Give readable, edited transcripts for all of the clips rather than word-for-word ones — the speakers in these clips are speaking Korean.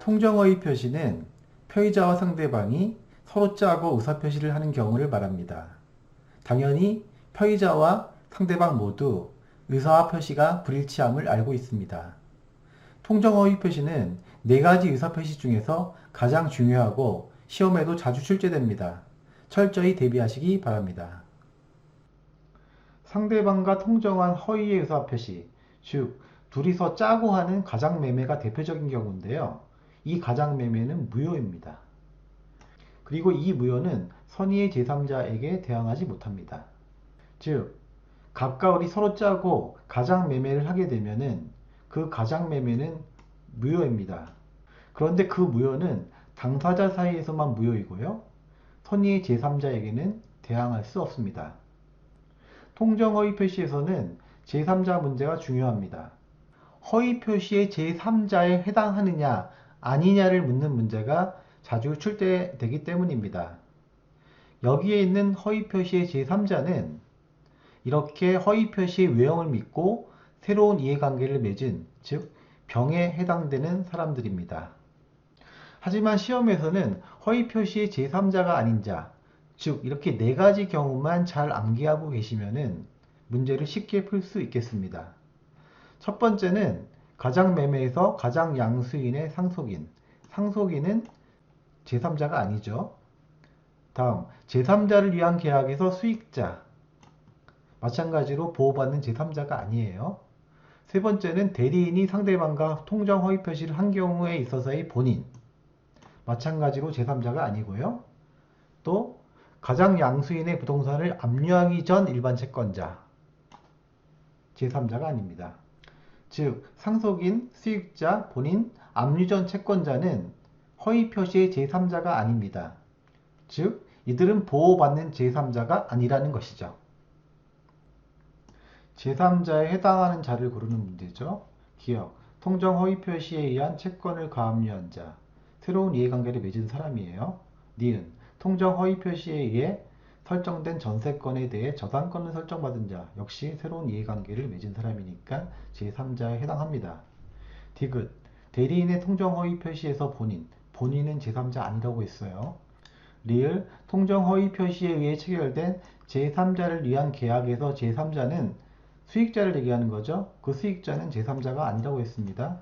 통정어의 표시는 표의자와 상대방이 서로 짜고 의사표시를 하는 경우를 말합니다. 당연히 표의자와 상대방 모두 의사와 표시가 불일치함을 알고 있습니다. 통정어의 표시는 네 가지 의사표시 중에서 가장 중요하고 시험에도 자주 출제됩니다. 철저히 대비하시기 바랍니다. 상대방과 통정한 허위의 의사표시, 즉 둘이서 짜고 하는 가장매매가 대표적인 경우인데요. 이 가장매매는 무효입니다. 그리고 이 무효는 선의의 제3자에게 대항하지 못합니다. 즉 갑과 을이 서로 짜고 가장매매를 하게 되면은 그 가장매매는 무효입니다. 그런데 그 무효는 당사자 사이에서만 무효이고요. 선의의 제3자에게는 대항할 수 없습니다. 통정허위 표시에서는 제3자 문제가 중요합니다. 허위 표시의 제3자에 해당하느냐 아니냐를 묻는 문제가 자주 출제되기 때문입니다. 여기에 있는 허위 표시의 제3자는 이렇게 허위 표시의 외형을 믿고 새로운 이해관계를 맺은, 즉 병에 해당되는 사람들입니다. 하지만 시험에서는 허위 표시의 제3자가 아닌 자, 즉 이렇게 네 가지 경우만 잘 암기하고 계시면은 문제를 쉽게 풀 수 있겠습니다. 첫 번째는 가장매매에서 가장양수인의 상속인, 상속인은 제3자가 아니죠. 다음 제3자를 위한 계약에서 수익자, 마찬가지로 보호받는 제3자가 아니에요. 세 번째는 대리인이 상대방과 통정 허위 표시를 한 경우에 있어서의 본인, 마찬가지로 제3자가 아니고요. 또 가장 양수인의 부동산을 압류하기 전 일반 채권자, 제3자가 아닙니다. 즉 상속인, 수익자, 본인, 압류 전 채권자는 허위 표시의 제3자가 아닙니다. 즉 이들은 보호받는 제3자가 아니라는 것이죠. 제3자에 해당하는 자를 고르는 문제죠. 기억, 통정 허위 표시에 의한 채권을 가압류한 자, 새로운 이해관계를 맺은 사람이에요. 니은, 통정 허위 표시에 의해 설정된 전세권에 대해 저당권을 설정받은 자, 역시 새로운 이해관계를 맺은 사람이니까 제3자에 해당합니다. 디귿, 대리인의 통정 허위 표시에서 본인은 제3자 아니라고 했어요. 리을, 통정 허위 표시에 의해 체결된 제3자를 위한 계약에서 제3자는 수익자를 얘기하는 거죠. 그 수익자는 제3자가 아니라고 했습니다.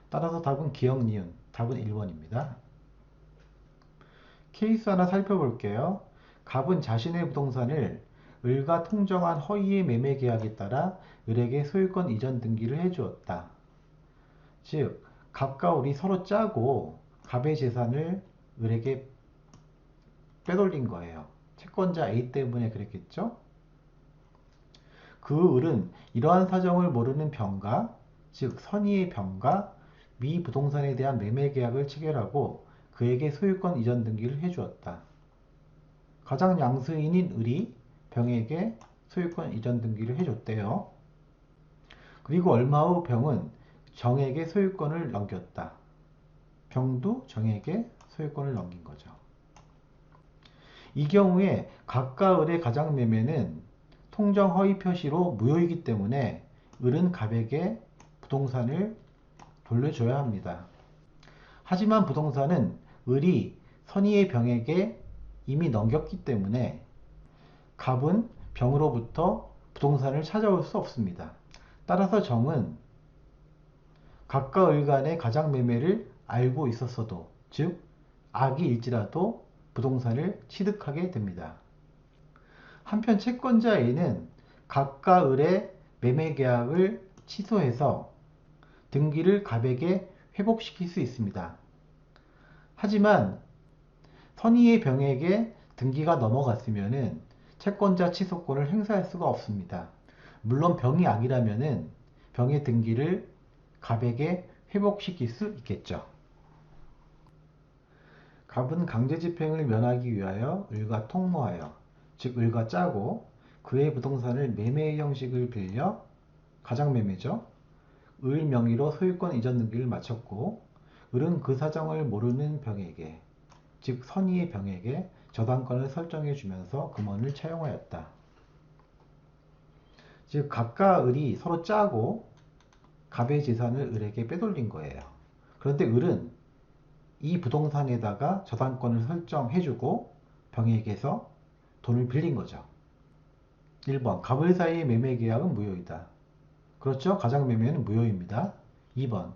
따라서 답은 기억, 니은, 답은 1번입니다. 케이스 하나 살펴볼게요. 갑은 자신의 부동산을 을과 통정한 허위의 매매 계약에 따라 을에게 소유권 이전 등기를 해주었다. 즉 갑과 을이 서로 짜고 갑의 재산을 을에게 빼돌린 거예요. 채권자 A 때문에 그랬겠죠? 그 을은 이러한 사정을 모르는 병가, 즉 선의의 병가 미 부동산에 대한 매매 계약을 체결하고 그에게 소유권 이전 등기를 해주었다. 가장 양수인인 을이 병에게 소유권 이전 등기를 해줬대요. 그리고 얼마 후 병은 정에게 소유권을 넘겼다. 병도 정에게 소유권을 넘긴 거죠. 이 경우에 갑과 을의 가장매매는 통정 허위 표시로 무효이기 때문에 을은 갑에게 부동산을 돌려줘야 합니다. 하지만 부동산은 을이 선의의 병에게 이미 넘겼기 때문에 갑은 병으로부터 부동산을 찾아올 수 없습니다. 따라서 정은 갑과 을 간의 가장매매를 알고 있었어도, 즉 악의일지라도 부동산을 취득하게 됩니다. 한편 채권자 A는 갑과 을의 매매 계약을 취소해서 등기를 갑에게 회복시킬 수 있습니다. 하지만 선의의 병에게 등기가 넘어갔으면 채권자 취소권을 행사할 수가 없습니다. 물론 병이 악이라면 병의 등기를 갑에게 회복시킬 수 있겠죠. 갑은 강제집행을 면하기 위하여 을과 통모하여, 즉 을과 짜고 그의 부동산을 매매의 형식을 빌려, 가장매매죠. 을 명의로 소유권 이전 등기를 마쳤고 을은 그 사정을 모르는 병에게, 즉 선의의 병에게 저당권을 설정해 주면서 금원을 차용하였다. 즉 갑과 을이 서로 짜고 갑의 재산을 을에게 빼돌린 거예요. 그런데 을은 이 부동산에다가 저당권을 설정해주고 병에게서 돈을 빌린 거죠. 1번 갑을 사이의 매매 계약은 무효이다. 그렇죠? 가장 매매는 무효입니다. 2번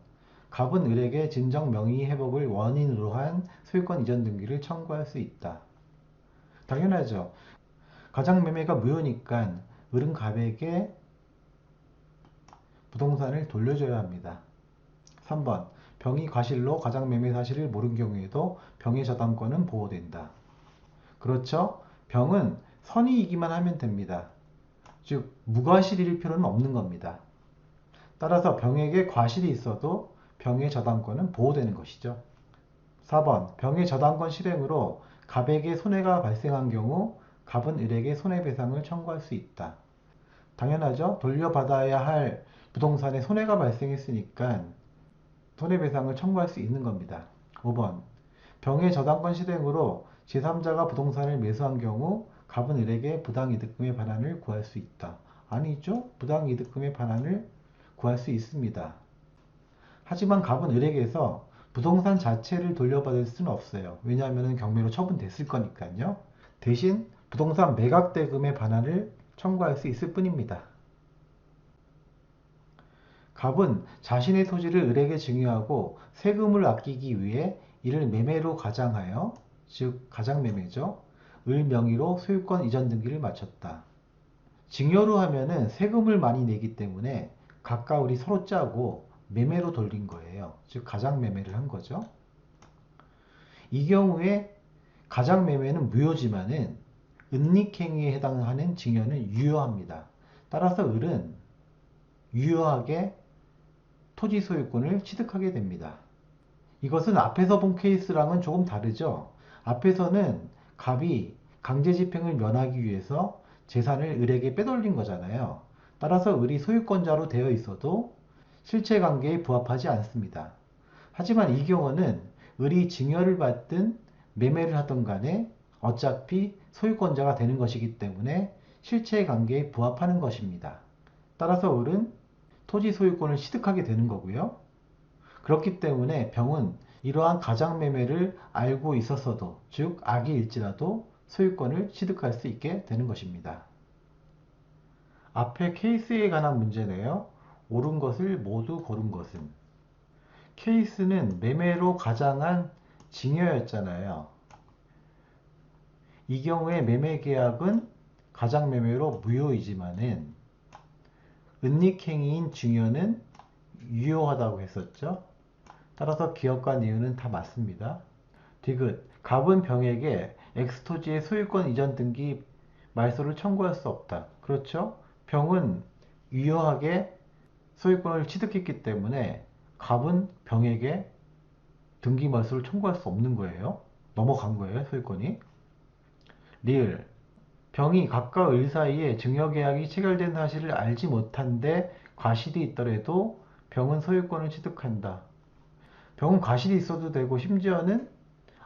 갑은 을에게 진정 명의 회복을 원인으로 한 소유권 이전 등기를 청구할 수 있다. 당연하죠. 가장 매매가 무효니까 을은 갑에게 부동산을 돌려줘야 합니다. 3번 병이 과실로 가장 매매 사실을 모른 경우에도 병의 저당권은 보호된다. 그렇죠? 병은 선의이기만 하면 됩니다. 즉 무과실일 필요는 없는 겁니다. 따라서 병에게 과실이 있어도 병의 저당권은 보호되는 것이죠. 4번 병의 저당권 실행으로 갑에게 손해가 발생한 경우 갑은 을에게 손해배상을 청구할 수 있다. 당연하죠. 돌려받아야 할 부동산에 손해가 발생했으니까 손해배상을 청구할 수 있는 겁니다. 5번 병의 저당권 실행으로 제3자가 부동산을 매수한 경우 갑은 을에게 부당이득금의 반환을 구할 수 있다. 아니죠. 부당이득금의 반환을 구할 수 있습니다. 하지만 갑은 을에게서 부동산 자체를 돌려받을 수는 없어요. 왜냐하면 경매로 처분됐을 거니까요. 대신 부동산 매각대금의 반환을 청구할 수 있을 뿐입니다. 갑은 자신의 토지를 을에게 증여하고 세금을 아끼기 위해 이를 매매로 가장하여, 즉 가장매매죠. 을 명의로 소유권 이전 등기를 마쳤다. 증여로 하면은 세금을 많이 내기 때문에 갑과 을이 서로 짜고 매매로 돌린 거예요. 즉 가장매매를 한 거죠. 이 경우에 가장매매는 무효지만은 은닉행위에 해당하는 증여는 유효합니다. 따라서 을은 유효하게 토지 소유권을 취득하게 됩니다. 이것은 앞에서 본 케이스랑은 조금 다르죠. 앞에서는 갑이 강제집행을 면하기 위해서 재산을 을에게 빼돌린 거잖아요. 따라서 을이 소유권자로 되어 있어도 실체관계에 부합하지 않습니다. 하지만 이 경우는 을이 증여를 받든 매매를 하든 간에 어차피 소유권자가 되는 것이기 때문에 실체관계에 부합하는 것입니다. 따라서 을은 토지 소유권을 취득하게 되는 거고요. 그렇기 때문에 병은 이러한 가장매매를 알고 있었어도, 즉 악의일지라도 소유권을 취득할 수 있게 되는 것입니다. 앞에 케이스에 관한 문제네요. 옳은 것을 모두 고른 것은. 케이스는 매매로 가장한 증여였잖아요. 이 경우에 매매계약은 가장매매로 무효이지만은 은닉행위인 증여는 유효하다고 했었죠. 따라서 기억과 니은은 다 맞습니다. 디귿 갑은 병에게 X토지의 소유권 이전 등기 말소를 청구할 수 없다. 그렇죠? 병은 유효하게 소유권을 취득했기 때문에 갑은 병에게 등기 말소를 청구할 수 없는 거예요. 넘어간 거예요, 소유권이. 리을 병이 갑과 을 사이에 증여계약이 체결된 사실을 알지 못한데 과실이 있더라도 병은 소유권을 취득한다. 병은 과실이 있어도 되고 심지어는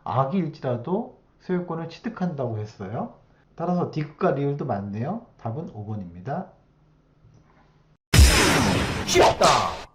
악의일지라도 소유권을 취득한다고 했어요. 따라서 디귿과 리을도 맞네요. 답은 5번입니다. 쉽다.